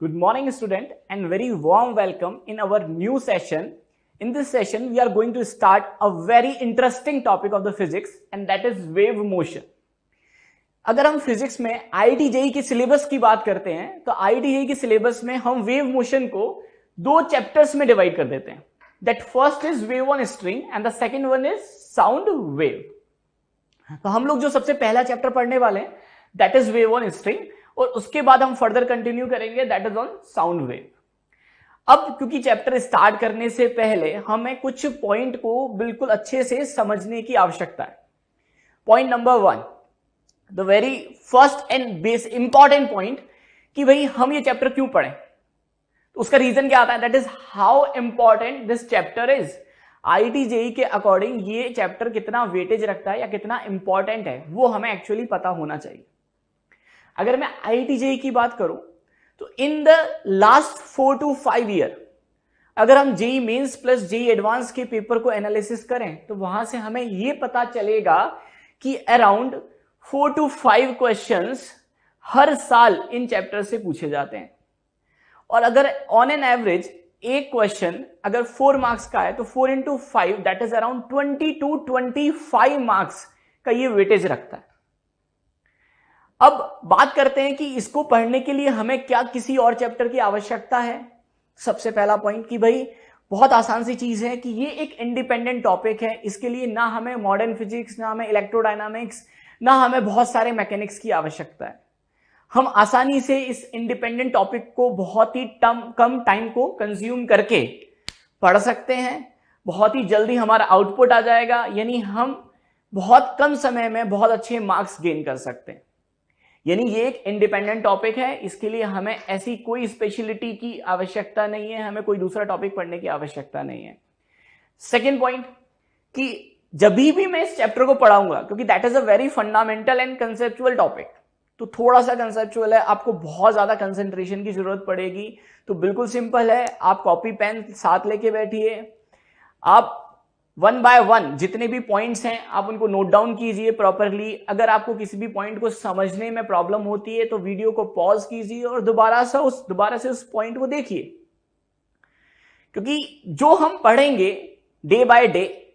Good morning, student, and very warm welcome in our new session. In this session, we are going to start a very interesting topic of the physics, and that is wave motion. अगर हम physics में IIT-JEE के syllabus की बात करते हैं तो IIT-JEE के सिलेबस में हम वेव मोशन को दो चैप्टर्स में डिवाइड कर देते हैं. That first is wave on string and the second one is sound wave. तो हम लोग जो सबसे पहला चैप्टर पढ़ने वाले हैं that is wave on string, और उसके बाद हम फर्दर कंटिन्यू करेंगे that is on sound wave. अब क्योंकि चैप्टर स्टार्ट करने से पहले हमें कुछ पॉइंट को बिल्कुल अच्छे से समझने की आवश्यकता है. Point number one, the very first and base important point कि भाई हम ये चैप्टर क्यों पढ़ें. तो उसका रीजन क्या आता है, that is how important this chapter is. IIT-JEE के अकॉर्डिंग ये चैप्टर कितना वेटेज रखता है या कितना इंपॉर्टेंट है वो हमें एक्चुअली पता होना चाहिए. अगर मैं IIT-JEE की बात करूं तो in the last 4 to 5 year अगर हम JEE mains plus JEE advance के पेपर को एनालिसिस करें तो वहां से हमें यह पता चलेगा कि अराउंड 4 to 5 क्वेश्चंस हर साल इन चैप्टर से पूछे जाते हैं. और अगर ऑन एन एवरेज एक क्वेश्चन अगर 4 मार्क्स का है तो 4 into 5 that is around 20 to 25 marks का ये वेटेज रखता है. अब बात करते हैं कि इसको पढ़ने के लिए हमें क्या किसी और चैप्टर की आवश्यकता है. सबसे पहला पॉइंट कि भाई बहुत आसान सी चीज है कि ये एक इंडिपेंडेंट टॉपिक है. इसके लिए ना हमें मॉडर्न फिजिक्स, ना हमें इलेक्ट्रोडायनामिक्स, ना हमें बहुत सारे मैकेनिक्स की आवश्यकता है. हम आसानी से इस इंडिपेंडेंट टॉपिक को बहुत ही कम टाइम को कंज्यूम करके पढ़ सकते हैं. बहुत ही जल्दी हमारा आउटपुट आ जाएगा, यानी हम बहुत कम समय में बहुत अच्छे मार्क्स गेन कर सकते हैं. यानी ये एक इंडिपेंडेंट टॉपिक है. इसके लिए हमें ऐसी कोई स्पेशलिटी की आवश्यकता नहीं है, हमें कोई दूसरा टॉपिक पढ़ने की आवश्यकता नहीं है. सेकेंड पॉइंट कि जब भी मैं इस चैप्टर को पढ़ाऊंगा, क्योंकि that is a very fundamental and conceptual topic, तो थोड़ा सा कंसेप्चुअल है, आपको बहुत ज्यादा कंसंट्रेशन की जरूरत पड़ेगी. तो बिल्कुल सिंपल है, आप कॉपी पेन साथ लेके बैठिए, आप 1 by 1 जितने भी पॉइंट्स हैं आप उनको नोट डाउन कीजिए प्रॉपरली. अगर आपको किसी भी पॉइंट को समझने में प्रॉब्लम होती है तो वीडियो को पॉज कीजिए और दोबारा से उस पॉइंट को देखिए, क्योंकि जो हम पढ़ेंगे डे बाय डे,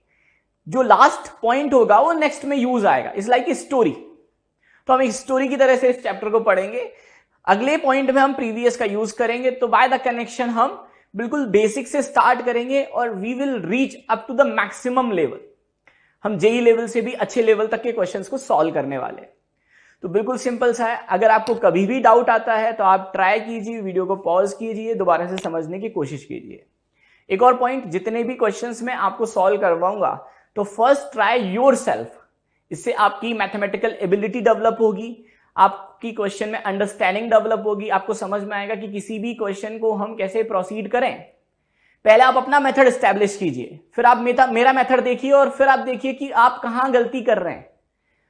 जो लास्ट पॉइंट होगा वो नेक्स्ट में यूज आएगा. It's like a story. तो हम एक स्टोरी की तरह से इस चैप्टर को पढ़ेंगे. अगले पॉइंट में हम प्रीवियस का यूज करेंगे. तो बाय द कनेक्शन हम बिल्कुल बेसिक से स्टार्ट करेंगे और we will reach up to the maximum level. हम JEE लेवल से भी अच्छे लेवल तक के क्वेश्चंस को सॉल्व करने वाले हैं. तो बिल्कुल सिंपल सा है. अगर आपको कभी भी डाउट आता है तो आप ट्राई कीजिए, वीडियो को पॉज कीजिए, दोबारा से समझने की कोशिश कीजिए. एक और पॉइंट, जितने भी क्वेश्चंस में आपको सॉल्व करवाऊंगा तो फर्स्ट ट्राई योरसेल्फ. इससे आपकी मैथमेटिकल एबिलिटी डेवलप होगी, आपकी क्वेश्चन में अंडरस्टैंडिंग डेवलप होगी, आपको समझ में आएगा कि किसी भी क्वेश्चन को हम कैसे प्रोसीड करें. पहले आप अपना मेथड एस्टैब्लिश कीजिए, फिर आप मेरा मेथड देखिए और फिर आप देखिए कि आप कहां गलती कर रहे हैं,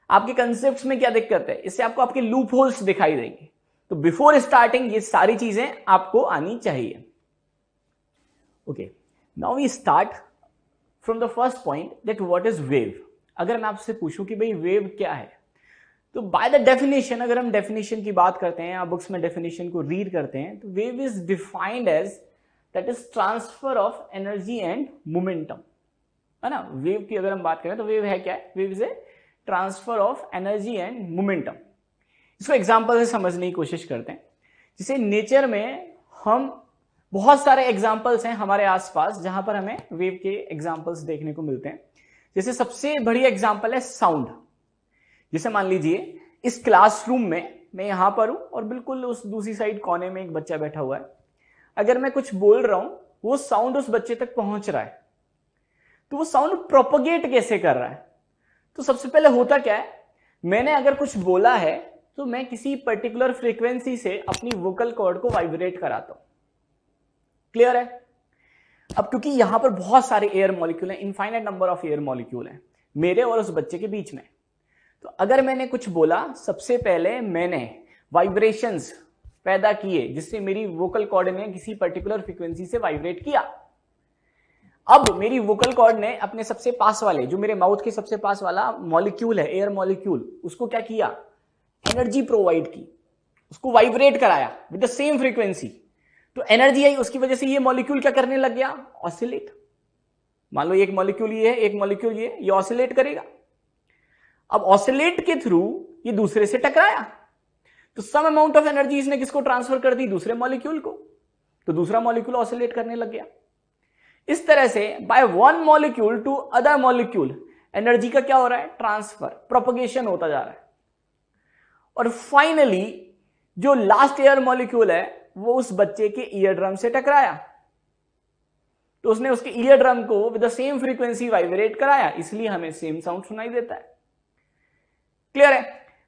आपके कंसेप्ट्स में क्या दिक्कत है. इससे आपको आपके लूप होल्स दिखाई देंगे. तो बिफोर स्टार्टिंग ये सारी चीजें आपको आनी चाहिए. Okay, now we start from the first point that what is wave. अगर मैं आपसे पूछूं कि भाई वेव क्या है, तो बाय द डेफिनेशन, अगर हम डेफिनेशन की बात करते हैं या बुक्स में डेफिनेशन को रीड करते हैं, तो wave is defined as that is transfer of energy and momentum, है ना. वेव की अगर हम बात करें तो वेव है क्या है, wave is a transfer of energy and momentum. इसको एग्जांपल से समझने की कोशिश करते हैं. जिसे नेचर में हम बहुत सारे एग्जाम्पल्स हैं हमारे आसपास जहां पर हमें वेव के एग्जाम्पल्स देखने को मिलते हैं. जैसे सबसे बढ़िया एग्जाम्पल है साउंड. जैसे मान लीजिए इस क्लासरूम में मैं यहां पर हूं और बिल्कुल उस दूसरी साइड कोने में एक बच्चा बैठा हुआ है. अगर मैं कुछ बोल रहा हूं वो साउंड उस बच्चे तक पहुंच रहा है, तो वो साउंड प्रोपगेट कैसे कर रहा है. तो सबसे पहले होता क्या है, मैंने अगर कुछ बोला है तो मैं किसी पर्टिकुलर फ्रीक्वेंसी से अपनी वोकल कॉर्ड को वाइब्रेट कराता हूं. क्लियर है. अब क्योंकि यहां पर बहुत सारे एयर मॉलिक्यूल हैं, infinite number of air molecule हैं मेरे और उस बच्चे के बीच में, तो अगर मैंने कुछ बोला, सबसे पहले मैंने वाइब्रेशंस पैदा किए जिससे मेरी वोकल कॉर्ड ने किसी पर्टिकुलर फ्रीक्वेंसी से वाइब्रेट किया. अब मेरी वोकल कॉर्ड ने अपने सबसे पास वाले, जो मेरे माउथ के सबसे पास वाला मॉलिक्यूल है, एयर मॉलिक्यूल, उसको क्या किया, एनर्जी प्रोवाइड की, उसको वाइब्रेट कराया विद द सेम फ्रीक्वेंसी. तो एनर्जी आई, उसकी वजह से ये मॉलिक्यूल क्या करने लग गया, ऑसिलेट। मान लो एक मॉलिक्यूल ये है, एक मॉलिक्यूल ये ऑसिलेट करेगा। अब ऑसिलेट के थ्रू ये दूसरे से टकराया, तो सम अमाउंट ऑफ एनर्जी इसने किसको ट्रांसफर कर दी, दूसरे मॉलिक्यूल को, तो दूसरा मॉलिक्यूल ऑसिलेट करने लग गया। इस तरह से by one molecule to other molecule energy का क्या हो रहा है, ट्रांसफर, प्रोपगेशन होता जा रहा है। और फाइनली जो लास्ट ईयर मॉलिक्यूल है वो उस बच्चे के ईयर ड्रम से टकराया, तो उसने उसके ईयर ड्रम को with the same frequency vibrate कराया, इसलिए हमें सेम साउंड सुनाई देता है। क्लियर है?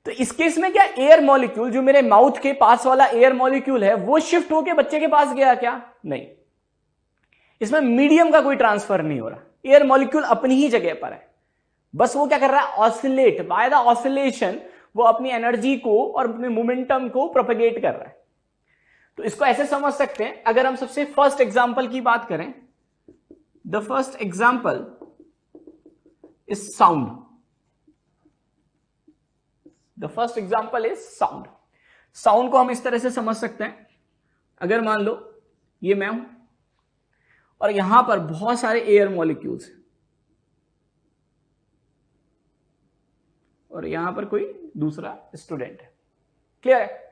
तो इस केस में क्या एयर मॉलिक्यूल, जो मेरे माउथ के पास वाला एयर मॉलिक्यूल है, वो शिफ्ट होके बच्चे के पास गया क्या, नहीं। इसमें मीडियम का कोई ट्रांसफर नहीं हो रहा, एयर मॉलिक्यूल अपनी ही जगह पर है, बस वो क्या कर रहा है, ऑसिलेट, बाय द ऑसिलेशन वो अपनी एनर्जी को और अपने मोमेंटम को प्रोपेगेट कर रहा है। तो इसको ऐसे समझ सकते हैं, अगर हम सबसे फर्स्ट एग्जांपल की बात करें, the first example is sound. The first example is sound. Sound को हम इस तरह से समझ सकते हैं, अगर मान लो ये मैं हूं और यहां पर बहुत सारे एयर मॉलिक्यूल्स हैं और यहां पर कोई दूसरा स्टूडेंट है। क्लियर है?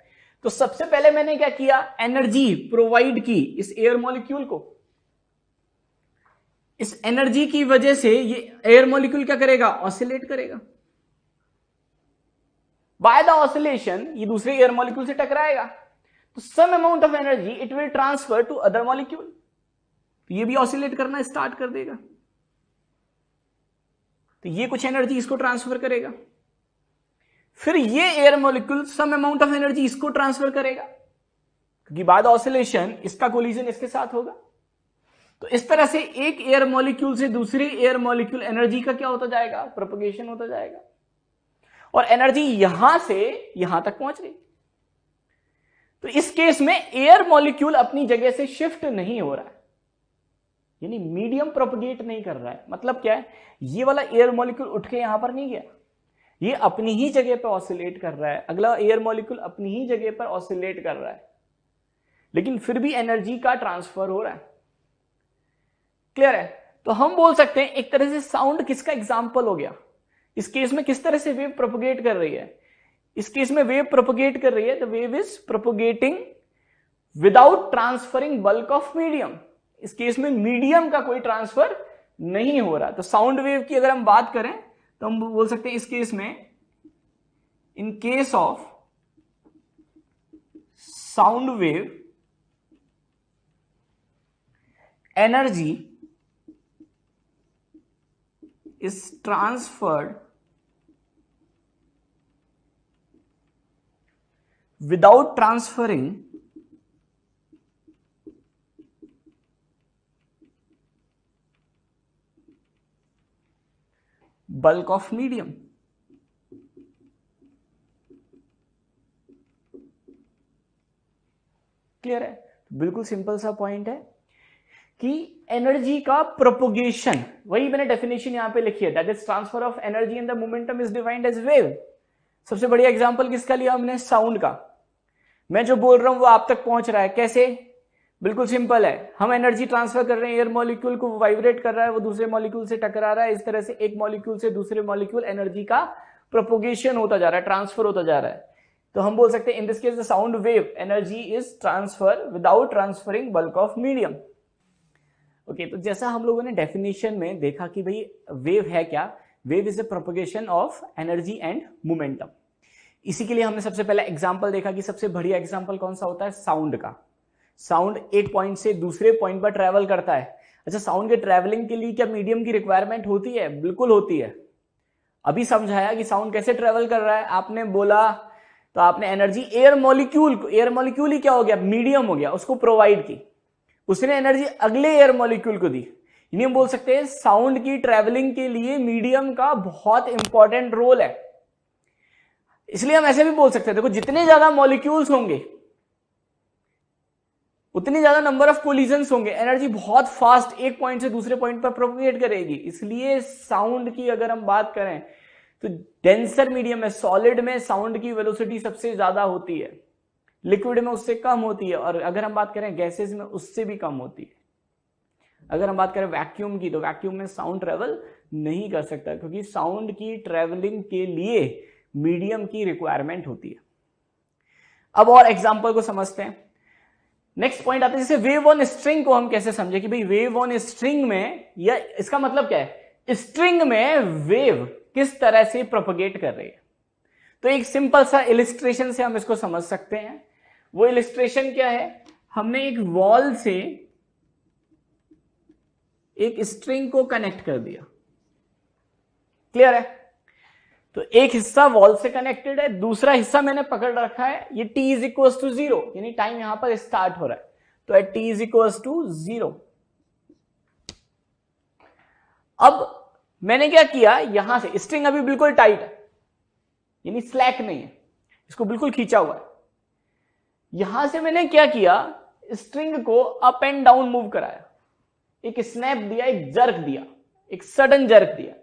तो सबसे पहले मैंने क्या किया, एनर्जी प्रोवाइड की इस एयर मॉलिक्यूल को। इस एनर्जी की वजह से ये एयर मॉलिक्यूल क्या करेगा, ऑसिलेट करेगा। बाय द ऑसिलेशन ये दूसरे एयर मॉलिक्यूल से टकराएगा, तो some amount of energy it will transfer to other molecule, तो ये भी ऑसिलेट करना स्टार्ट कर देगा, तो ये कुछ एनर्जी इसको ट्रांसफर करेगा, फिर ये air molecule some amount of energy इसको ट्रांसफर करेगा, क्योंकि बाय द ऑसिलेशन इसका कोलिजन इसके साथ होगा। तो इस तरह से एक एयर मॉलिक्यूल से दूसरे एयर मॉलिक्यूल एनर्जी का क्या होता जाएगा, प्रोपगेशन होता जाएगा, और एनर्जी यहां से यहां तक पहुंच गई। तो इस केस में एयर मॉलिक्यूल अपनी जगह से शिफ्ट नहीं हो रहा है, यानी मीडियम प्रोपगेट नहीं कर रहा है। मतलब क्या है, ये वाला एयर मॉलिक्यूल उठ के यहां पर नहीं गया, ये अपनी ही जगह पर ऑसिलेट कर रहा है, अगला एयर मॉलिक्यूल अपनी ही जगह पर ऑसिलेट कर रहा है, लेकिन फिर भी एनर्जी का ट्रांसफर हो रहा है। क्लियर है? तो हम बोल सकते हैं एक तरह से साउंड किसका एग्जाम्पल हो गया। इस केस में किस तरह से वेव प्रोपगेट कर रही है, इस केस में वेव प्रोपगेट कर रही है, the wave is propagating without transferring bulk of medium. इस केस में मीडियम का कोई ट्रांसफर नहीं हो रहा। तो साउंड वेव की अगर हम बात करें तो हम बोल सकते हैं इस केस में, in case of sound wave energy is transferred without transferring bulk of medium। Clear है? बिल्कुल सिंपल सा पॉइंट है कि एनर्जी का प्रोपोगेशन, वही मैंने डेफिनेशन यहां पे लिखी है, that is transfer of energy in the momentum is defined as wave. सबसे बढ़िया एग्जांपल किसका लिया हमने, साउंड का। मैं जो बोल रहा हूं वो आप तक पहुंच रहा है, कैसे? बिल्कुल सिंपल है, हम एनर्जी ट्रांसफर कर रहे हैं, एयर मॉलिक्यूल को वाइब्रेट कर रहा है, वो दूसरे मॉलिक्यूल से टकरा रहा है, इस तरह से एक मॉलिक्यूल से दूसरे मॉलिक्यूल एनर्जी का प्रोपोगेशन होता जा रहा है, ट्रांसफर होता जा रहा है। तो हम बोल सकते हैं in this case the sound wave energy is transfer without transferring bulk of medium. Okay, तो जैसा हम लोगों ने डेफिनेशन में देखा कि भाई वेव है क्या, wave is a propagation of energy and momentum. इसी के लिए हमने सबसे पहले एग्जांपल देखा कि सबसे बढ़िया एग्जांपल कौन सा होता है, साउंड का। साउंड एक पॉइंट से दूसरे पॉइंट पर ट्रेवल करता है। अच्छा, साउंड के ट्रेवलिंग के लिए क्या मीडियम की रिक्वायरमेंट होती है? बिल्कुल होती है। अभी समझाया कि साउंड कैसे ट्रेवल कर रहा है, आपने बोला तो आपने एनर्जी एयर मॉलिक्यूल को, एयर मॉलिक्यूल ही क्या हो गया, मीडियम हो गया, उसको प्रोवाइड की, उसने एनर्जी अगले एयर मॉलिक्यूल को दी। यानी हम बोल सकते हैं साउंड की ट्रैवलिंग के लिए मीडियम का बहुत इंपॉर्टेंट रोल है। इसलिए हम ऐसे भी बोल सकते हैं, देखो जितने ज्यादा मॉलिक्यूल्स होंगे उतनी ज्यादा नंबर ऑफ कोलिजन्स होंगे, एनर्जी बहुत फास्ट एक पॉइंट से दूसरे पॉइंट पर प्रोपगेट करेगी। इसलिए साउंड की अगर हम बात करें तो डेंसर मीडियम में, सॉलिड में साउंड की वेलोसिटी सबसे ज्यादा होती है, लिक्विड में उससे कम होती है, और अगर हम बात करें गैसेस में उससे भी कम होती है। अगर हम बात करें वैक्यूम की, तो वैक्यूम में साउंड ट्रेवल नहीं कर सकता, क्योंकि साउंड की ट्रेवलिंग के लिए मीडियम की रिक्वायरमेंट होती है। अब और एग्जांपल को समझते हैं। नेक्स्ट पॉइंट आता है, जैसे वेव ऑन स्ट्रिंग को हम कैसे समझे कि भाई वेव ऑन स्ट्रिंग में, या इसका मतलब क्या है, स्ट्रिंग में वेव किस तरह से प्रोपगेट कर रही है। तो एक सिंपल सा इलिस्ट्रेशन से हम इसको समझ सकते हैं। वो इलिस्ट्रेशन क्या है, हमने एक वॉल से एक स्ट्रिंग को कनेक्ट कर दिया, क्लियर है। तो एक हिस्सा वॉल से कनेक्टेड है, दूसरा हिस्सा मैंने पकड़ रखा है, ये t इज इक्वल टू 0, यानी टाइम यहां पर स्टार्ट हो रहा है, तो at t is equal to 0। अब मैंने क्या किया, यहां से स्ट्रिंग अभी बिल्कुल टाइट है, यानी स्लैक नहीं है, इसको बिल्कुल खींचा हुआ है। यहां से मैंने क्या किया, स्ट्रिंग को अप एंड डाउन मूव कराया, एक स्नैप दिया, एक जर्क दिया, एक सडन जर्क दिया।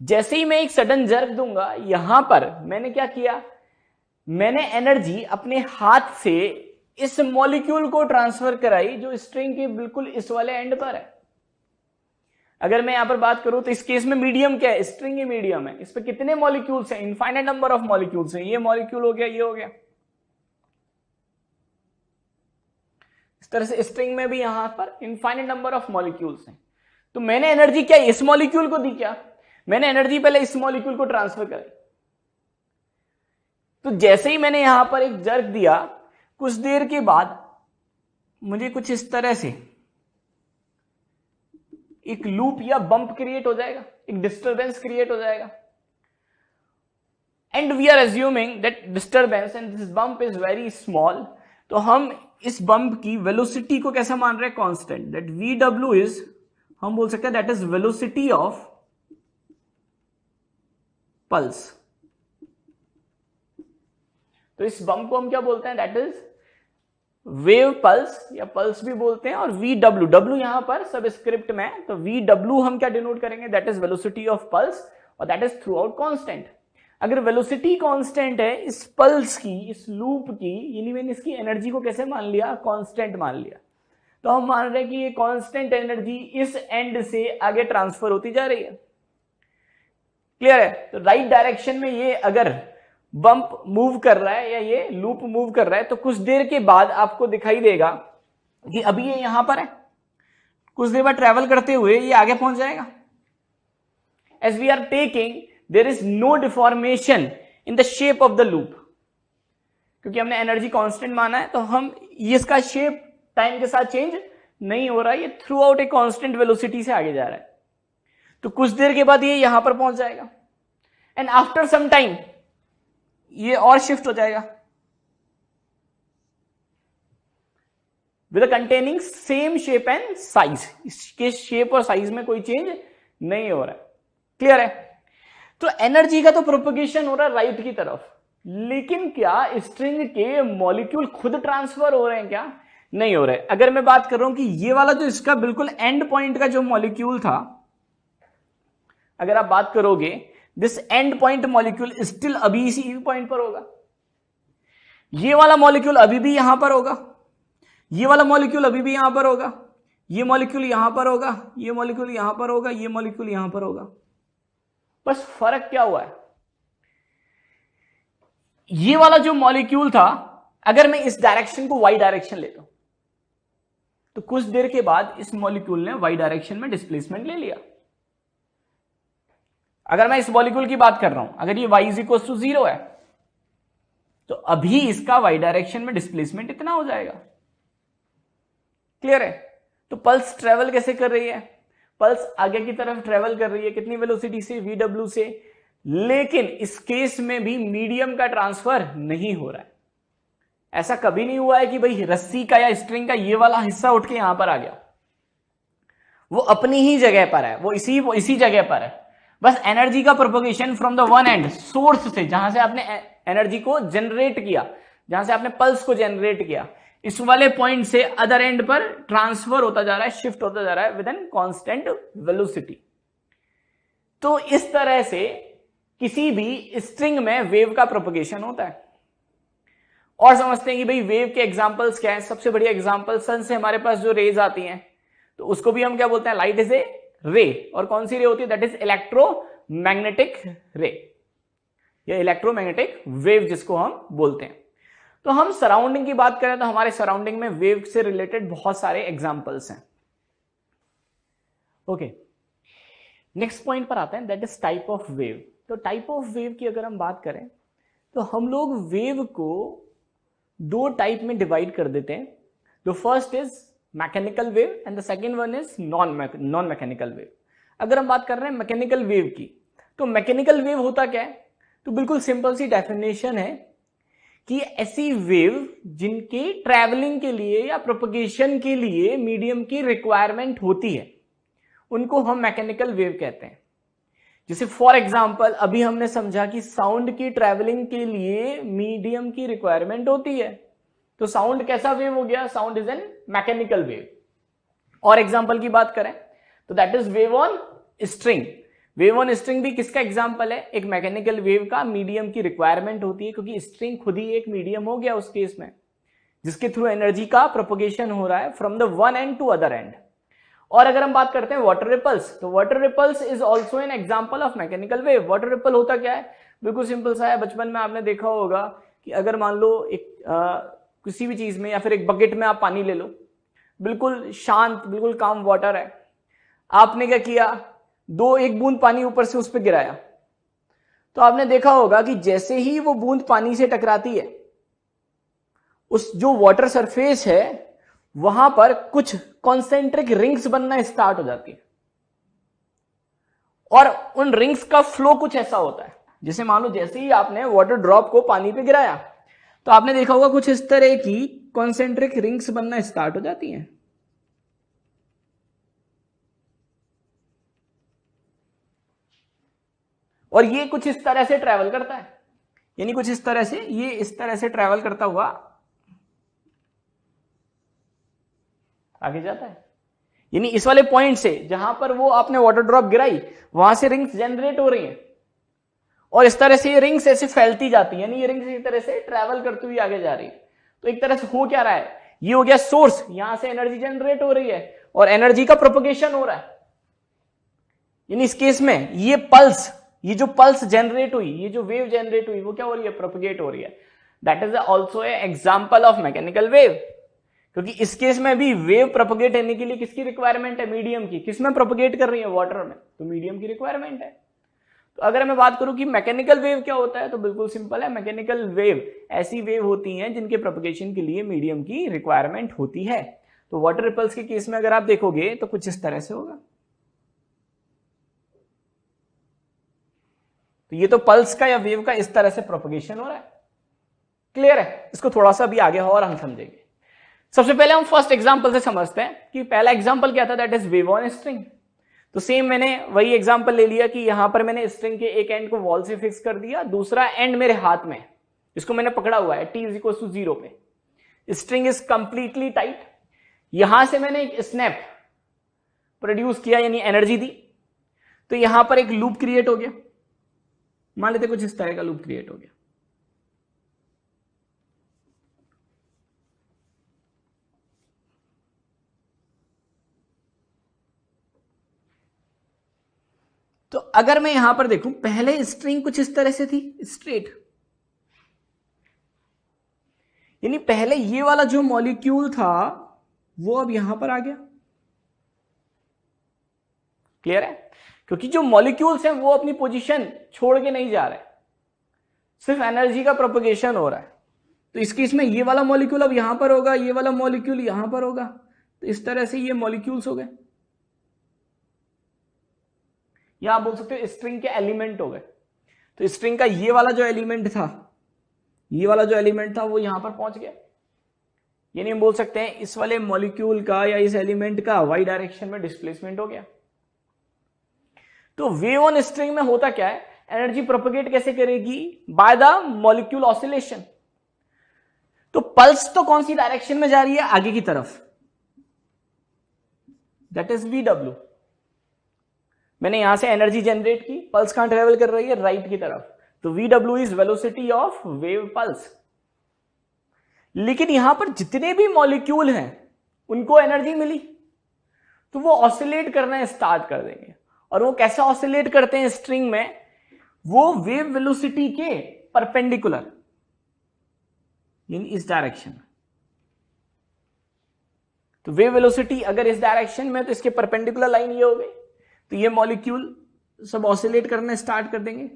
जैसे ही मैं एक सडन जर्क दूंगा, यहां पर मैंने क्या किया, मैंने एनर्जी अपने हाथ से इस मॉलिक्यूल को ट्रांसफर कराई जो स्ट्रिंग के बिल्कुल इस वाले एंड पर है। अगर मैं यहां पर बात करूं तो इस केस में मीडियम क्या है, स्ट्रिंग ही मीडियम है। इस पे कितने मॉलिक्यूल्स हैं, इनफाइनाइट नंबर ऑफ मॉलिक्यूल्स हैं। ये मॉलिक्यूल हो गया, ये हो गया। इस तरह से स्ट्रिंग में भी यहां पर इनफाइनाइट नंबर ऑफ मॉलिक्यूल्स हैं। तो मैंने एनर्जी क्या इस मॉलिक्यूल को दी, क्या मैंने एनर्जी पहले इस मॉलिक्यूल को ट्रांसफर कराई। तो जैसे ही मैंने यहां पर एक जर्क दिया, कुछ देर के बाद मुझे कुछ इस तरह से एक लूप या बंप क्रिएट हो जाएगा, एक डिस्टरबेंस क्रिएट हो जाएगा। And we are assuming that disturbance and this bump is very small. तो हम इस बंप की वेलोसिटी को कैसा मान रहे हैं, constant. That V W is, हम बोल सकते हैं that is velocity of pulse. तो इस बंप को हम क्या बोलते हैं, दैट इज वेव पल्स या पल्स भी बोलते हैं। और वी डब्ल्यू, डब्ल्यू यहां पर सब स्क्रिप्ट में, तो वी डब्ल्यू हम क्या डिनोट करेंगे, that is velocity of pulse, और that is throughout constant. अगर वेलोसिटी कांस्टेंट है इस पल्स की, इस लूप की, यानी मैंने इसकी एनर्जी को कैसे मान लिया, कांस्टेंट मान लिया। तो हम मान रहे हैं कि ये कांस्टेंट एनर्जी इस एंड से आगे ट्रांसफर होती जा रही है, क्लियर है। तो राइट डायरेक्शन में ये अगर बंप मूव कर रहा है या ये लूप मूव कर रहा है, तो कुछ देर के बाद आपको दिखाई देगा कि अभी ये यहां पर है, कुछ देर बाद ट्रेवल करते हुए ये आगे पहुंच जाएगा। As we are taking, there is no deformation in the shape of the loop, क्योंकि हमने एनर्जी कांस्टेंट माना है, तो हम ये इसका शेप टाइम के साथ चेंज नहीं हो रहा है, ये through out a constant velocity से आगे जा रहा है। तो कुछ देर के बाद ये यहां पर पहुंच जाएगा, एंड आफ्टर सम टाइम ये और शिफ्ट हो जाएगा with containing same shape and size. इसके शेप और साइज में कोई चेंज नहीं हो रहा है, क्लियर है। तो एनर्जी का तो प्रोपगेशन हो रहा है राइट की तरफ, लेकिन क्या स्ट्रिंग के मॉलिक्यूल खुद ट्रांसफर हो रहे हैं, क्या नहीं हो रहे। अगर मैं बात कर रहा हूं कि ये वाला जो इसका बिल्कुल एंड पॉइंट का जो मॉलिक्यूल था, अगर आप बात करोगे this and point molecule still अभी इसी पॉइंट पर होगा, ये वाला मॉलिक्यूल अभी भी यहां पर होगा, ये वाला मॉलिक्यूल अभी भी यहां पर होगा, ये मॉलिक्यूल यहां पर होगा, ये मॉलिक्यूल यहां पर होगा, ये मॉलिक्यूल यहां पर होगा। बस फर्क क्या हुआ है, ये वाला जो मॉलिक्यूल था, अगर मैं इस डायरेक्शन को वाई डायरेक्शन लेता हूं, तो कुछ देर के बाद इस मॉलिक्यूल ने वाई डायरेक्शन में डिस्प्लेसमेंट ले लिया। अगर मैं इस मॉलिक्यूल की बात कर रहा हूं, अगर ये y इज इक्वल टू 0 है, तो अभी इसका y डायरेक्शन में डिस्प्लेसमेंट इतना हो जाएगा, क्लियर है। तो पल्स ट्रेवल कैसे कर रही है, पल्स आगे की तरफ ट्रेवल कर रही है, कितनी वेलोसिटी से, vw से, लेकिन इस केस में भी मीडियम का ट्रांसफर नहीं हो रहा है। ऐसा कभी नहीं हुआ है कि भाई रस्सी का या स्ट्रिंग का ये वाला हिस्सा उठ के यहां पर आ गया, वो अपनी ही जगह पर है, वो इसी जगह पर है। बस एनर्जी का propagation from the one and, source से, जहां से आपने एनर्जी को जनरेट किया, जहां से आपने पल्स को जनरेट किया, इस वाले पॉइंट से अदर एंड पर ट्रांसफर होता जा रहा है, शिफ्ट होता जा रहा है विद एन कांस्टेंट वेलोसिटी। तो इस तरह से किसी भी स्ट्रिंग में वेव का प्रोपगेशन होता है। और समझते हैं कि भाई वेव के एग्जांपल्स क्या हैं। सबसे बढ़िया एग्जांपल, सन से हमारे पास जो रेज आती हैं तो उसको भी हम क्या बोलते हैं, लाइट इज ए रे। और कौन सी रे होती है, दैट इज इलेक्ट्रोमैग्नेटिक रे या इलेक्ट्रोमैग्नेटिक वेव जिसको हम बोलते हैं। तो हम सराउंडिंग की बात करें तो हमारे सराउंडिंग में वेव से रिलेटेड बहुत सारे एग्जांपल्स हैं। ओके, नेक्स्ट पॉइंट पर आते हैं, that is type of wave. तो टाइप ऑफ वेव की अगर हम बात करें तो हम लोग वेव को दो टाइप में डिवाइड कर देते हैं। The first is mechanical wave and the second one is non mechanical wave. अगर हम बात कर रहे हैं मैकेनिकल वेव की, तो मैकेनिकल वेव होता क्या है, तो बिल्कुल सिंपल सी डेफिनेशन है कि ऐसी वेव जिनके ट्रैवलिंग के लिए या प्रोपगेशन के लिए मीडियम की रिक्वायरमेंट होती है उनको हम मैकेनिकल वेव कहते हैं। जैसे फॉर एग्जांपल अभी हमने समझा कि साउंड की ट्रैवलिंग के लिए मीडियम की रिक्वायरमेंट होती है, तो साउंड कैसा वेव हो गया, sound is an mechanical wave. और एग्जांपल की बात करें तो that is wave on string. Wave on string भी किसका एग्जांपल है, एक मैकेनिकल वेव का। मीडियम की रिक्वायरमेंट होती है क्योंकि स्ट्रिंग खुद ही एक मीडियम हो गया उस केस में, जिसके थ्रू एनर्जी का प्रोपगेशन हो रहा है from the one end to other end. और अगर हम बात करते हैं वाटर रिपल्स, तो water ripples is also an example of mechanical wave. Water ripple होता क्या है, बिल्कुल सिंपल सा है। बचपन में आपने देखा होगा कि अगर मान लो एक किसी भी चीज में या फिर एक बकेट में आप पानी ले लो, बिल्कुल शांत, बिल्कुल काम वाटर है, आपने क्या किया, एक बूंद पानी ऊपर से उस पर गिराया, तो आपने देखा होगा कि जैसे ही वो बूंद पानी से टकराती है, उस जो वाटर सरफेस है वहां पर कुछ कॉन्सेंट्रिक रिंग्स बनना स्टार्ट हो जाती है। और उन रिंग्स का फ्लो कुछ ऐसा होता है, जैसे मान लो जैसे ही आपने वाटर ड्रॉप को पानी पे गिराया तो आपने देखा होगा कुछ इस तरह की कॉन्सेंट्रिक रिंग्स बनना स्टार्ट हो जाती हैं। और ये कुछ इस तरह से ट्रैवल करता है, यानी कुछ इस तरह से, ये इस तरह से ट्रैवल करता हुआ आगे जाता है। यानी इस वाले पॉइंट से जहां पर वो आपने वाटर ड्रॉप गिराई वहां से रिंग्स जनरेट हो रही हैं और इस तरह से ये रिंग्स ऐसे फैलती जाती है, यानी ये रिंग्स इस तरह से ट्रैवल करती हुई आगे जा रही है। तो एक तरह से हो क्या रहा है, ये हो गया सोर्स, यहां से एनर्जी जनरेट हो रही है और एनर्जी का प्रोपगेशन हो रहा है। यानी इस केस में ये पल्स, ये जो पल्स जनरेट हुई, ये जो वेव जनरेट हुई, वो क्या हो रही है, प्रोपगेट हो रही है। That is also a example of mechanical wave. क्योंकि इस केस में भी वेव प्रोपगेट होने के लिए किसकी रिक्वायरमेंट है, मीडियम की। किसमें प्रोपगेट कर रही है, वाटर में, तो मीडियम की रिक्वायरमेंट है। तो अगर मैं बात करूं कि मैकेनिकल वेव क्या होता है, तो बिल्कुल सिंपल है, मैकेनिकल वेव ऐसी वेव होती हैं जिनके प्रोपगेशन के लिए मीडियम की रिक्वायरमेंट होती है। तो वाटर रिपल्स के केस में अगर आप देखोगे तो कुछ इस तरह से होगा। तो ये तो पल्स का या वेव का इस तरह से प्रोपगेशन हो रहा है। क्लियर है, इसको थोड़ा सा भी आगे और हम समझेंगे। सबसे पहले हम फर्स्ट एग्जांपल से समझते हैं कि पहला एग्जांपल क्या था, that is wave on string. तो सेम मैंने वही एग्जांपल ले लिया कि यहां पर मैंने स्ट्रिंग के एक एंड को वॉल से फिक्स कर दिया, दूसरा एंड मेरे हाथ में, इसको मैंने पकड़ा हुआ है t = 0 पे। String is completely tight. यहां से मैंने एक स्नैप प्रोड्यूस किया, यानी एनर्जी दी, तो यहां पर एक लूप क्रिएट हो गया। मान लेते कुछ इस तरह का लूप क्रिएट हो गया। तो अगर मैं यहां पर देखूं, पहले स्ट्रिंग कुछ इस तरह से थी, स्ट्रेट, यानी पहले ये वाला जो मॉलिक्यूल था वो अब यहां पर आ गया। क्लियर है, क्योंकि जो मॉलिक्यूल्स हैं वो अपनी पोजीशन छोड़ के नहीं जा रहे, सिर्फ एनर्जी का प्रोपगेशन हो रहा है। तो इस केस में ये वाला मॉलिक्यूल अब यहां पर होगा, ये वाला मॉलिक्यूल यहां पर होगा, तो इस तरह से ये मॉलिक्यूल्स हो गए, या आप बोल सकते हो स्ट्रिंग के एलिमेंट हो गए। तो स्ट्रिंग का ये वाला जो एलिमेंट था, ये वाला जो एलिमेंट था वो यहां पर पहुंच गया, यानी हम बोल सकते हैं इस वाले मॉलिक्यूल का या इस एलिमेंट का वाई डायरेक्शन में डिस्प्लेसमेंट हो गया। तो वेव ऑन स्ट्रिंग में होता क्या है, एनर्जी प्रोपगेट कैसे करेगी, बाय द मॉलिक्यूल ऑसिलेशन। तो पल्स तो कौन सी डायरेक्शन में जा रही है, आगे की तरफ, दैट इज VW। मैंने यहां से एनर्जी जनरेट की, पल्स कहां ट्रेवल कर रही है, राइट की तरफ, तो VW is velocity of wave pulse. लेकिन यहां पर जितने भी मॉलिक्यूल हैं उनको एनर्जी मिली, तो वो ऑसिलेट करना स्टार्ट कर देंगे। और वो कैसे ऑसिलेट करते हैं स्ट्रिंग में? वो वेव वेलोसिटी के परपेंडिकुलर, यानी इस डायरेक्शन। तो वेव वेलोसिटी अगर इस डायरेक्शन में, तो इसके परपेंडिकुलर लाइन ये हो गई, तो ये मॉलिक्यूल सब ऑसिलेट करना स्टार्ट कर देंगे।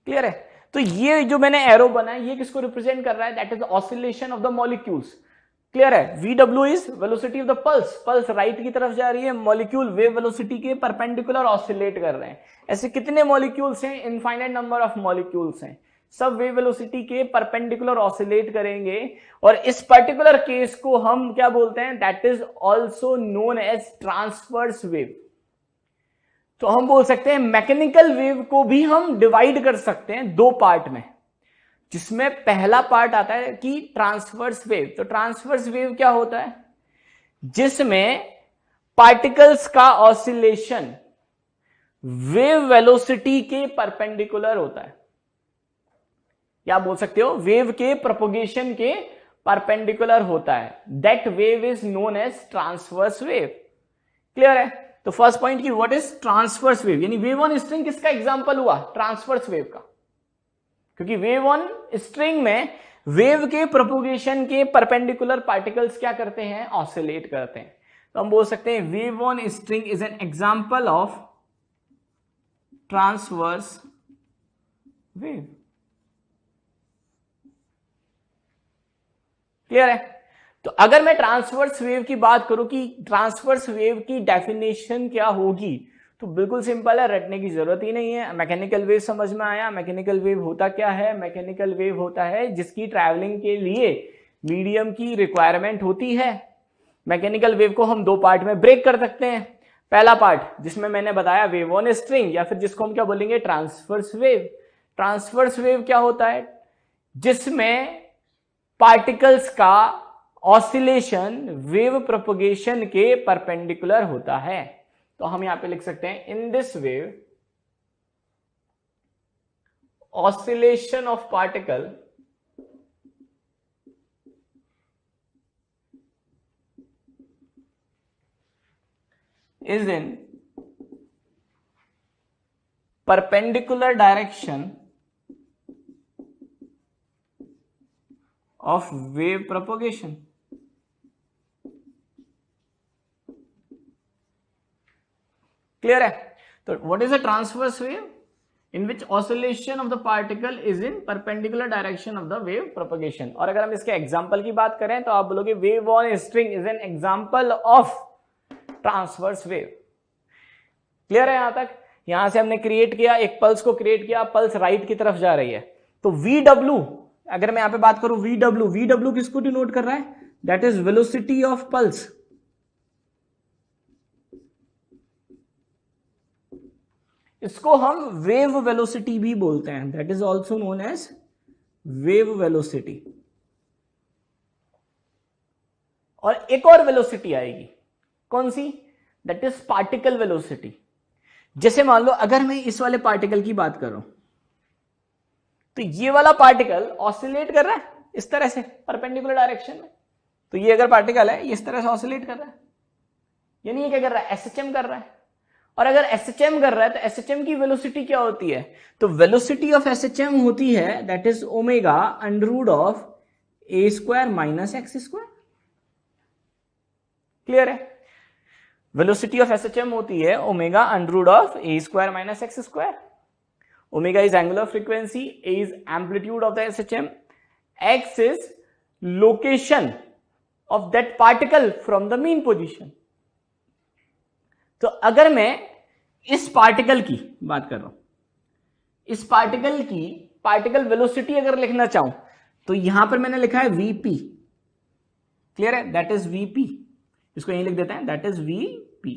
क्लियर है? तो ये जो मैंने एरो बनाया, ये किसको रिप्रेजेंट कर रहा है? That is oscillation of the molecules. Clear है? VW is velocity of the pulse, pulse right की तरफ जा रही है, मॉलिक्यूल वेव वेलोसिटी के परपेंडिकुलर ऑसिलेट कर रहे हैं। ऐसे कितने मॉलिक्यूल्स हैं? इनफाइनाइट नंबर ऑफ मॉलिक्यूल्स हैं, सब वेव वेलोसिटी के परपेंडिकुलर ऑसिलेट करेंगे। और इस पर्टिकुलर केस को हम क्या बोलते हैं? That is also known as transverse wave. तो हम बोल सकते हैं मैकेनिकल वेव को भी हम डिवाइड कर सकते हैं दो पार्ट में, जिसमें पहला पार्ट आता है कि ट्रांसवर्स वेव। तो ट्रांसवर्स वेव क्या होता है? जिसमें पार्टिकल्स का ऑसिलेशन वेव वेलोसिटी के परपेंडिकुलर होता है, या बोल सकते हो वेव के प्रोपोगेशन के परपेंडिकुलर होता है। That wave is known as transverse wave. Clear है? तो फर्स्ट पॉइंट की व्हाट इज ट्रांसवर्स वेव, यानी वेव ऑन स्ट्रिंग किसका एग्जांपल हुआ? ट्रांसवर्स वेव का, क्योंकि वेव ऑन स्ट्रिंग में वेव के प्रोपोगेशन के परपेंडिकुलर पार्टिकल्स क्या करते हैं? ऑसिलेट करते हैं। तो हम बोल सकते हैं wave on string is an example of transverse wave. Clear है? तो अगर मैं ट्रांसवर्स वेव की बात करूं कि ट्रांसवर्स वेव की डेफिनेशन क्या होगी, तो बिल्कुल सिंपल है, रटने की जरूरत ही नहीं है। मैकेनिकल वेव समझ में आया। मैकेनिकल वेव होता क्या है? मैकेनिकल वेव होता है जिसकी ट्रैवलिंग के लिए मीडियम की रिक्वायरमेंट होती है। मैकेनिकल वेव को हम दो पार्ट में ब्रेक कर सकते हैं। पहला पार्ट जिसमें मैंने बताया वेव ऑन स्ट्रिंग, या फिर जिसको हम क्या बोलेंगे? Transverse wave. ट्रांसवर्स वेव क्या होता है? जिसमें पार्टिकल्स का ऑसिलेशन वेव प्रोपगेशन के परपेंडिकुलर होता है। तो हम यहां पे लिख सकते हैं इन this wave oscillation of particle is in perpendicular direction of wave propagation। Clear है? तो what is a transverse wave? In which oscillation of the particle is in perpendicular direction of the wave propagation। और अगर हम इसके example की बात करें तो आप बोलोगे wave on string is an example of transverse wave। Clear है यहां तक? यहां से हमने क्रिएट किया, एक पल्स को क्रिएट किया, पल्स राइट की तरफ जा रही है, तो VW, अगर मैं यहां पे बात करूं VW किसको डिनोट कर रहा है? That is velocity of pulse. इसको हम वेव वेलोसिटी भी बोलते हैं, that is also known as wave velocity. और एक और वेलोसिटी आएगी, कौन सी? That is particle velocity. जैसे मान लो अगर मैं इस वाले पार्टिकल की बात कर रहा हूं, तो ये वाला पार्टिकल ऑसिलेट कर रहा है इस तरह से परपेंडिकुलर डायरेक्शन में। तो ये अगर पार्टिकल है, ये इस तरह से ऑसिलेट कर रहा है, यानी ये क्या कर रहा है? SHM कर रहा है। और अगर SHM कर रहा है तो SHM की वेलोसिटी क्या होती है? तो वेलोसिटी ऑफ SHM होती है that is omega under root of a square minus x square. Clear है? वेलोसिटी ऑफ SHM होती है omega under root of a square minus x square. Omega is angular frequency, A is amplitude of the SHM, X is location of that particle from the mean position। तो अगर मैं इस particle की बात कर रहा हूं, इस पार्टिकल की पार्टिकल वेलोसिटी अगर लिखना चाहूं, तो यहां पर मैंने लिखा है VP। क्लियर है? That is VP। इसको यहीं लिख देते हैं, दैट इज VP।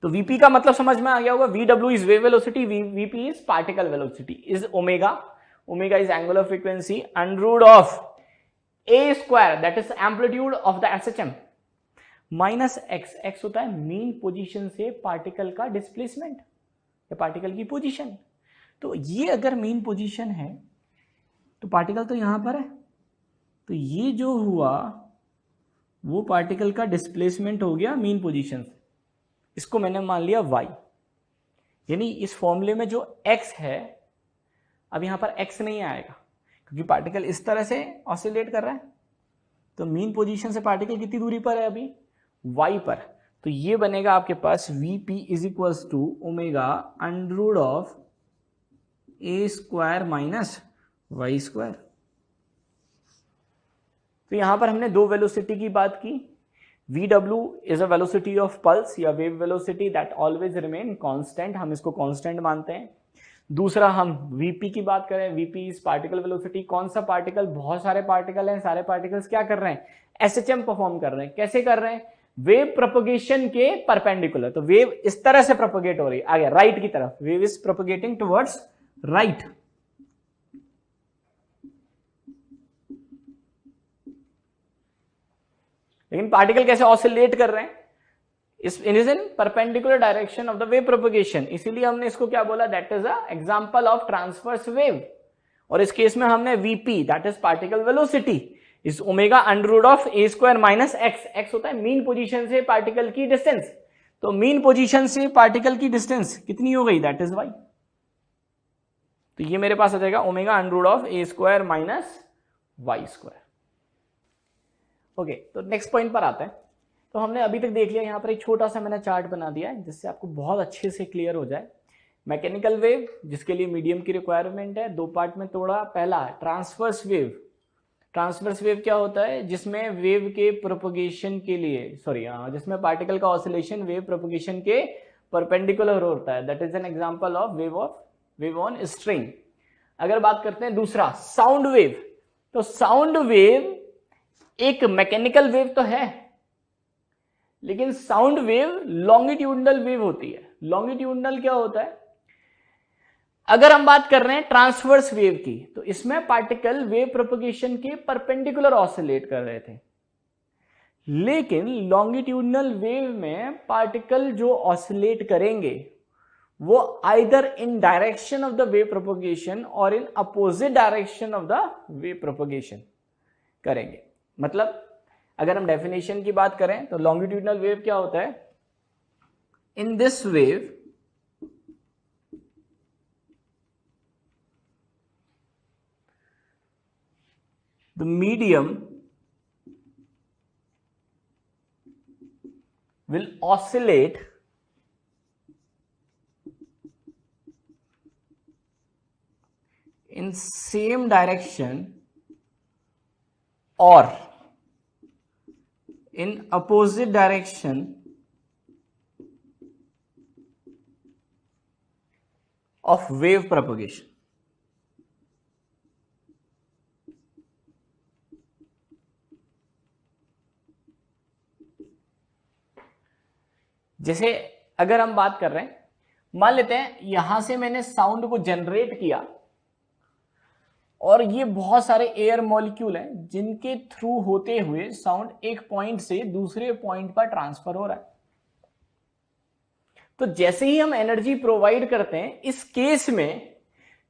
तो VP का मतलब समझ में आ गया होगा। VW is wave velocity, VP is particle velocity, is omega, omega is angular frequency under root of a square that is amplitude of the SHM minus x, x होता है mean position से particle का displacement या particle की position. तो ये अगर mean position है तो पार्टिकल तो यहां पर है, तो ये जो हुआ वो पार्टिकल का डिस्प्लेसमेंट हो गया मीन पोजीशन से, इसको मैंने मान लिया y। यानी इस फॉर्मूले में जो x है, अब यहां पर x नहीं आएगा क्योंकि पार्टिकल इस तरह से ऑसिलेट कर रहा है, तो मीन पोजीशन से पार्टिकल कितनी दूरी पर है अभी, y पर। तो ये बनेगा आपके पास vp is equals to omega under root of a square minus Y square. तो यहां पर हमने दो वेलोसिटी की बात की, vw is a velocity of pulse या wave velocity that always remain constant, हम इसको कांस्टेंट मानते हैं। दूसरा हम vp की बात करें, vp इज पार्टिकल वेलोसिटी, कौन सा पार्टिकल, बहुत सारे पार्टिकल हैं, सारे पार्टिकल्स क्या कर रहे हैं, एसएचएम परफॉर्म कर रहे हैं। कैसे कर रहे हैं, वेव प्रोपगेशन के परपेंडिकुलर, तो वेव इस तरह से प्रोपगेट हो रही है आगे राइट की तरफ, wave is propagating towards right. लेकिन पार्टिकल कैसे ऑसिलेट कर रहे हैं, is in perpendicular direction of the wave propagation, इसीलिए हमने इसको क्या बोला, that is a example of transverse wave. और इस केस में हमने VP that is particle velocity is omega under root of A square minus x, x होता है मीन पोजीशन से पार्टिकल की डिस्टेंस, तो मीन पोजीशन से पार्टिकल की डिस्टेंस कितनी हो गई, दैट इज वाई। तो ये मेरे पास आ जाएगा omega under root of A square minus Y square. Okay, तो नेक्स्ट पॉइंट पर आते हैं। तो हमने अभी तक देख लिया, यहाँ पर एक छोटा सा मैंने चार्ट बना दिया है जिससे आपको बहुत अच्छे से क्लियर हो जाए। मैकेनिकल वेव जिसके लिए मीडियम की रिक्वायरमेंट है, दो पार्ट में तोड़ा। पहला ट्रांसवर्स वेव, ट्रांसवर्स वेव क्या होता है, जिसमें वेव के प्रोपगेशन के लिए जिसमें पार्टिकल का ऑसिलेशन वेव प्रोपगेशन के परपेंडिकुलर होता है, that is an example of wave on string. अगर बात करते हैं दूसरा साउंड वेव, तो साउंड वेव एक मैकेनिकल वेव तो है, लेकिन साउंड वेव लॉन्गिट्यूडनल वेव होती है। लॉन्गिट्यूडनल क्या होता है, अगर हम बात कर रहे हैं ट्रांसवर्स वेव की, तो इसमें पार्टिकल वेव प्रोपगेशन के परपेंडिकुलर ऑसिलेट कर रहे थे, लेकिन लॉन्गिट्यूडनल वेव में पार्टिकल जो ऑसिलेट करेंगे वो either in direction of the wave propagation और in opposite direction of the wave propagation करेंगे। मतलब अगर हम डेफिनेशन की बात करें तो लॉन्गिट्यूडनल वेव क्या होता है, in this wave the medium will oscillate in same direction or in opposite direction of wave propagation. जैसे अगर हम बात कर रहे हैं, मान लेते हैं यहां से मैंने साउंड को जनरेट किया और ये बहुत सारे एयर मॉलिक्यूल हैं जिनके थ्रू होते हुए साउंड एक पॉइंट से दूसरे पॉइंट पर ट्रांसफर हो रहा है। तो जैसे ही हम एनर्जी प्रोवाइड करते हैं, इस केस में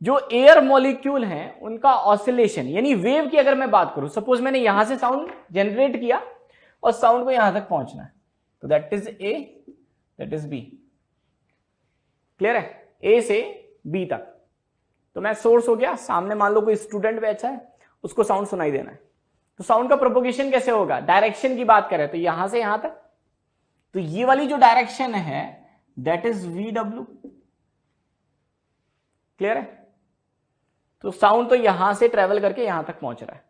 जो एयर मॉलिक्यूल हैं उनका ऑसिलेशन, यानी वेव की अगर मैं बात करूं, सपोज मैंने यहां से साउंड जनरेट किया और साउंड को यहां तक पहुंचना है, तो that is A, that is B. Clear है, ए से बी तक। तो मैं सोर्स हो गया, सामने मान लो कोई स्टूडेंट बैठा है, उसको साउंड सुनाई देना है, तो साउंड का प्रोपोगेशन कैसे होगा, डायरेक्शन की बात करें तो यहां से यहां तक, तो ये वाली जो डायरेक्शन है दैट इज VW। क्लियर है, तो साउंड तो यहां से ट्रेवल करके यहां तक पहुंच रहा है।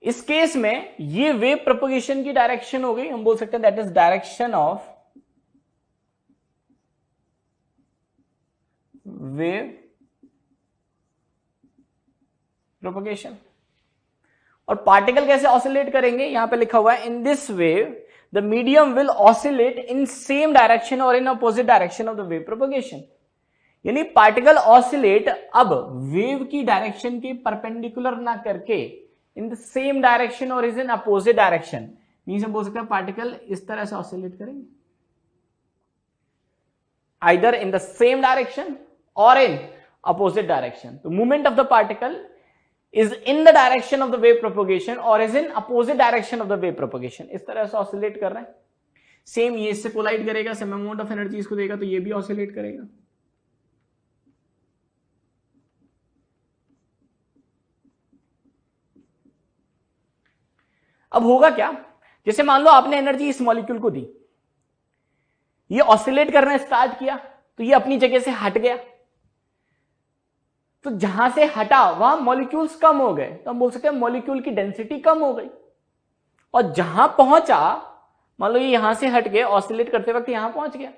इस केस में ये वेव प्रोपोगेशन की डायरेक्शन हो गई, हम बोल सकते हैं that is direction of wave propagation. और पार्टिकल कैसे ऑसिलेट करेंगे, यहां पे लिखा हुआ है in this wave the medium will oscillate in same direction और in opposite direction of the wave propagation. यानी पार्टिकल ऑसिलेट अब वेव की डायरेक्शन के परपेंडिकुलर ना करके इन द सेम डायरेक्शन और is in opposite direction, means हम बोल सकते हैं पार्टिकल इस तरह से ऑसिलेट करेंगे, either in the same direction और इन अपोजिट डायरेक्शन. तो movement of the particle is in the direction of the wave propagation or is in opposite direction of the wave propagation. इस तरह से oscillate कर रहे हैं. Same ये इससे कोलाइड करेगा, सेम अमाउंट ऑफ एनर्जी इसको देगा, तो ये भी ऑसिलेट करेगा. अब होगा क्या, जैसे मान लो आपने एनर्जी इस मॉलिक्यूल को दी, ये ऑसिलेट करना स्टार्ट किया, तो ये अपनी जगह से हट गया. तो जहां से हटा वहां मॉलिक्यूल्स कम हो गए, तो हम बोल सकते हैं मॉलिक्यूल की डेंसिटी कम हो गई. और जहां पहुंचा, मान लो ये यहां से हट गए, ऑसिलेट करते वक्त यहां पहुंच गया,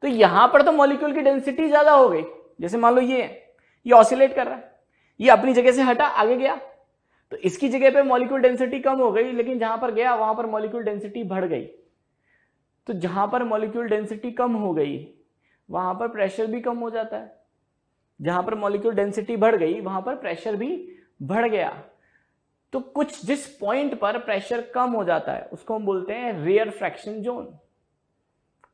तो यहां पर तो मॉलिक्यूल की डेंसिटी ज्यादा हो गई. जैसे मान लो ये ऑसिलेट कर रहा है, ये अपनी जगह से हटा आगे गया, तो इसकी जगह पे मॉलिक्यूल डेंसिटी कम हो गई, लेकिन जहां पर गया वहां पर मॉलिक्यूल डेंसिटी बढ़ गई. तो जहां पर मॉलिक्यूल डेंसिटी कम हो गई वहां पर प्रेशर भी कम हो जाता है. जहां पर मॉलिक्यूल डेंसिटी बढ़ गई वहां पर प्रेशर भी बढ़ गया. तो कुछ जिस पॉइंट पर प्रेशर कम हो जाता है उसको हम बोलते हैं रेयर फ्रैक्शन जोन,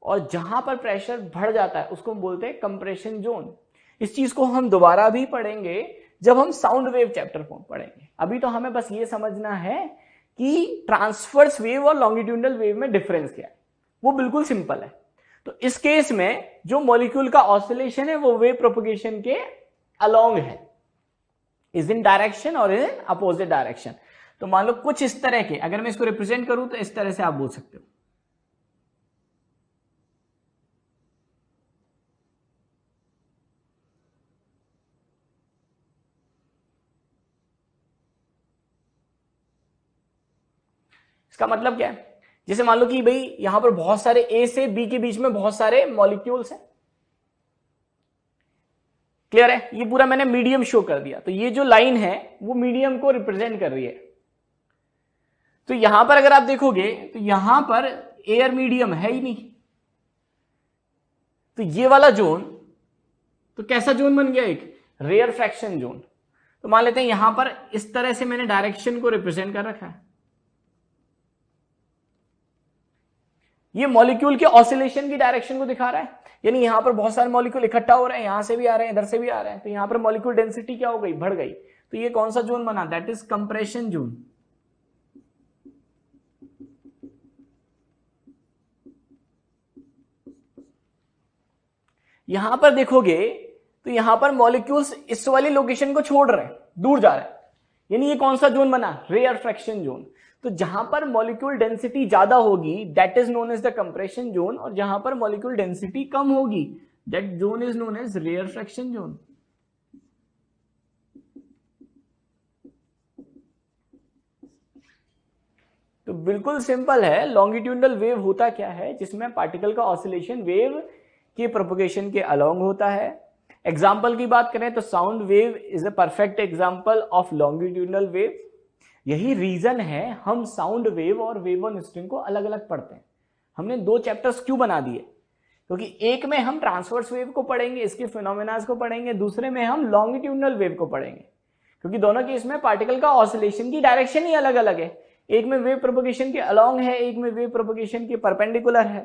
और जहां पर प्रेशर बढ़ जाता है उसको हम बोलते हैं कंप्रेशन जोन. इस चीज को हम दोबारा भी पढ़ेंगे जब हम साउंड वेव चैप्टर पढ़ेंगे. अभी तो हमें बस ये समझना है कि ट्रांसवर्स वेव और लॉन्गिट्यूडनल वेव में डिफरेंस क्या है. वो बिल्कुल सिंपल है. तो इस केस में जो मॉलिक्यूल का ऑसिलेशन है वो वेव प्रोपगेशन के अलोंग है, इज इन डायरेक्शन और इन अपोजिट डायरेक्शन. तो मान लो कुछ इस तरह के, अगर मैं इसको रिप्रेजेंट करूं तो इस तरह से आप बोल सकते हो. इसका मतलब क्या है, जैसे मान लो कि भाई यहां पर बहुत सारे ए से बी के बीच में बहुत सारे मॉलिक्यूल्स हैं. क्लियर है, ये पूरा मैंने मीडियम शो कर दिया. तो ये जो लाइन है वो मीडियम को रिप्रेजेंट कर रही है. तो यहां पर अगर आप देखोगे तो यहां पर एयर मीडियम है ही नहीं. तो ये वाला जोन तो कैसा जोन बन गया, एक रेयर फ्रैक्शन जोन. तो मान लेते हैं यहां पर इस तरह से मैंने डायरेक्शन को रिप्रेजेंट कर रखा है. ये मॉलिक्यूल के ऑसिलेशन की डायरेक्शन को दिखा रहा है, यानी यहां पर बहुत सारे मॉलिक्यूल इकट्ठा हो रहे हैं, यहां से भी आ रहे हैं, इधर से भी आ रहे हैं. तो यहां पर मॉलिक्यूल डेंसिटी क्या हो गई, बढ़ गई. तो ये कौन सा जोन बना, दैट इज कंप्रेशन जोन. यहां पर देखोगे तो यहां पर मॉलिक्यूल्स इस वाली लोकेशन को छोड़ रहे हैं, दूर जा रहे हैं, यानी ये कौन सा जोन बना, रेयर फ्रैक्शन जोन. तो जहां पर मॉलिक्यूल डेंसिटी ज्यादा होगी that is known as the compression zone, और जहां पर मॉलिक्यूल डेंसिटी कम होगी that zone is known as rarefaction zone. तो बिल्कुल सिंपल है, लॉन्गिट्यूडनल वेव होता क्या है, जिसमें पार्टिकल का ऑसिलेशन वेव के प्रोपगेशन के अलोंग होता है. एग्जाम्पल की बात करें तो sound wave is a perfect example of longitudinal wave. यही रीजन है हम साउंड वेव और वेव ऑन स्ट्रिंग को अलग अलग पढ़ते हैं. हमने दो चैप्टर्स क्यों बना दिए, क्योंकि एक में हम ट्रांसवर्स वेव को पढ़ेंगे, इसके फिनोमेनास को पढ़ेंगे, दूसरे में हम लॉन्गिट्यूडनल वेव को पढ़ेंगे, क्योंकि दोनों केस में पार्टिकल का ऑसिलेशन की डायरेक्शन ही अलग अलग है. एक में वेव प्रोपगेशन के अलोंग है, एक में वेव प्रोपगेशन के परपेंडिकुलर है.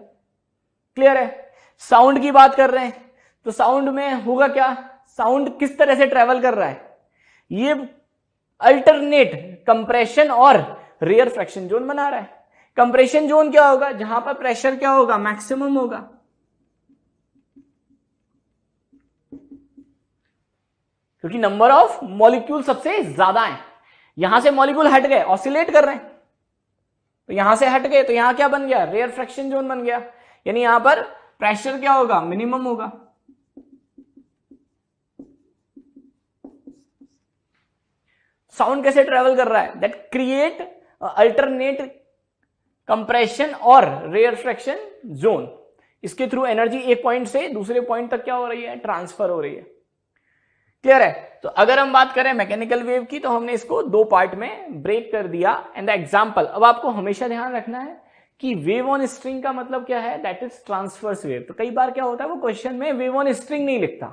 क्लियर है. साउंड की बात कर रहे हैं तो साउंड में होगा क्या, साउंड किस तरह से ट्रेवल कर रहा है, ये अल्टरनेट कंप्रेशन और रेयर फ्रैक्शन जोन बना रहा है. कंप्रेशन जोन क्या होगा, जहां पर प्रेशर क्या होगा, मैक्सिमम होगा. क्योंकि नंबर ऑफ मॉलिक्यूल सबसे ज्यादा है. यहां से मॉलिक्यूल हट गए, ऑसिलेट कर रहे हैं, तो यहां से हट गए तो यहां क्या बन गया, रेयर फ्रैक्शन जोन बन गया. यानी यहां पर प्रेशर क्या होगा, मिनिमम होगा. साउंड कैसे ट्रेवल कर रहा है, दैट क्रिएट अल्टरनेट कंप्रेशन और रेयर फ्रैक्शन जोन. इसके थ्रू एनर्जी एक पॉइंट से दूसरे पॉइंट तक क्या हो रही है, ट्रांसफर हो रही है. क्लियर है. तो अगर हम बात करें मैकेनिकल वेव की तो हमने इसको दो पार्ट में ब्रेक कर दिया. एंड द एग्जांपल, अब आपको हमेशा ध्यान रखना है कि वेव ऑन स्ट्रिंग का मतलब क्या है, दैट इज ट्रांसवर्स वेव. तो कई बार क्या होता है, वो क्वेश्चन में वेव ऑन स्ट्रिंग नहीं लिखता,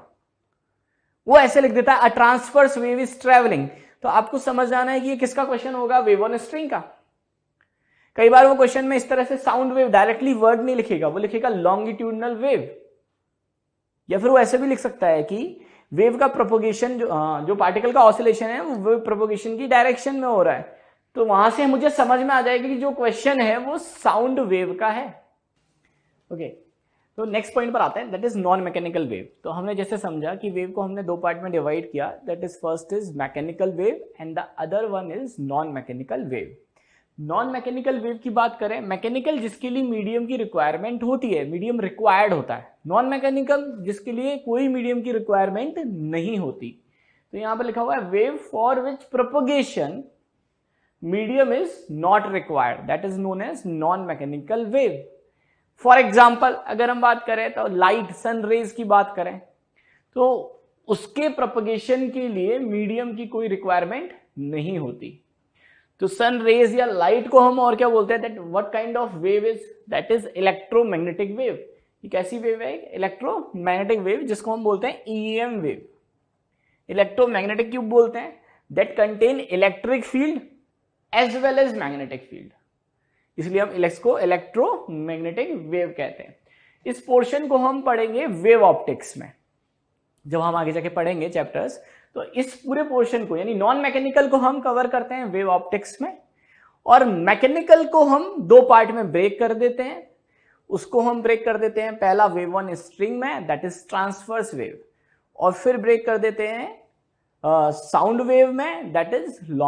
वो ऐसे लिख देता है a transverse wave is travelling. तो आपको समझ आना है कि ये किसका क्वेश्चन होगा, वेव ऑन स्ट्रिंग का. कई बार वो क्वेश्चन में इस तरह से साउंड वेव डायरेक्टली वर्ड नहीं लिखेगा, वो लिखेगा लॉन्गिट्यूडनल वेव, या फिर वो ऐसे भी लिख सकता है कि वेव का प्रोपोगेशन जो पार्टिकल का ऑसिलेशन है वो वेव प्रोपोगेशन की डायरेक्शन में हो रहा है। तो वहां से मुझे समझ में आ जाएगा कि जो क्वेश्चन है वो साउंड वेव का है। ओके, तो नेक्स्ट पॉइंट पर आते हैं, that is non mechanical wave. तो हमने जैसे समझा कि वेव को हमने दो पार्ट में डिवाइड किया, that is first is mechanical wave and the other one is non mechanical wave. Non mechanical wave की बात करें, मैकेनिकल जिसके लिए मीडियम की रिक्वायरमेंट होती है, मीडियम रिक्वायर्ड होता है, नॉन मैकेनिकल जिसके लिए कोई मीडियम की रिक्वायरमेंट नहीं होती। तो यहां पर लिखा हुआ है wave for which propagation medium is not required, that is known as non mechanical wave. For example अगर हम बात करें तो लाइट, सन रेज की बात करें तो उसके प्रोपोगेशन के लिए मीडियम की कोई रिक्वायरमेंट नहीं होती। तो सन रेज या लाइट को हम और क्या बोलते हैं, that what kind of wave is, that is electromagnetic wave. ये कैसी वेव है, इलेक्ट्रोमैग्नेटिक वेव, जिसको हम बोलते हैं ईएम वेव। इलेक्ट्रोमैग्नेटिक क्यों बोलते हैं, that contain electric field as well as magnetic field, इसलिए हम इसको इलेक्ट्रोमैग्नेटिक वेव कहते हैं। इस पोर्शन को हम पढ़ेंगे वेव ऑप्टिक्स में, जब हम आगे जाके पढ़ेंगे चैप्टर्स। तो इस पूरे पोर्शन को यानी नॉन मैकेनिकल को हम कवर करते हैं वेव ऑप्टिक्स में, और मैकेनिकल को हम दो पार्ट में ब्रेक कर देते हैं। उसको हम ब्रेक कर देते हैं, पहला वेव वन स्ट्रिंग में, दैट इज ट्रांसवर्स वेव, और फिर ब्रेक कर देते हैं साउंड वेव में, दैट इज लॉन्ग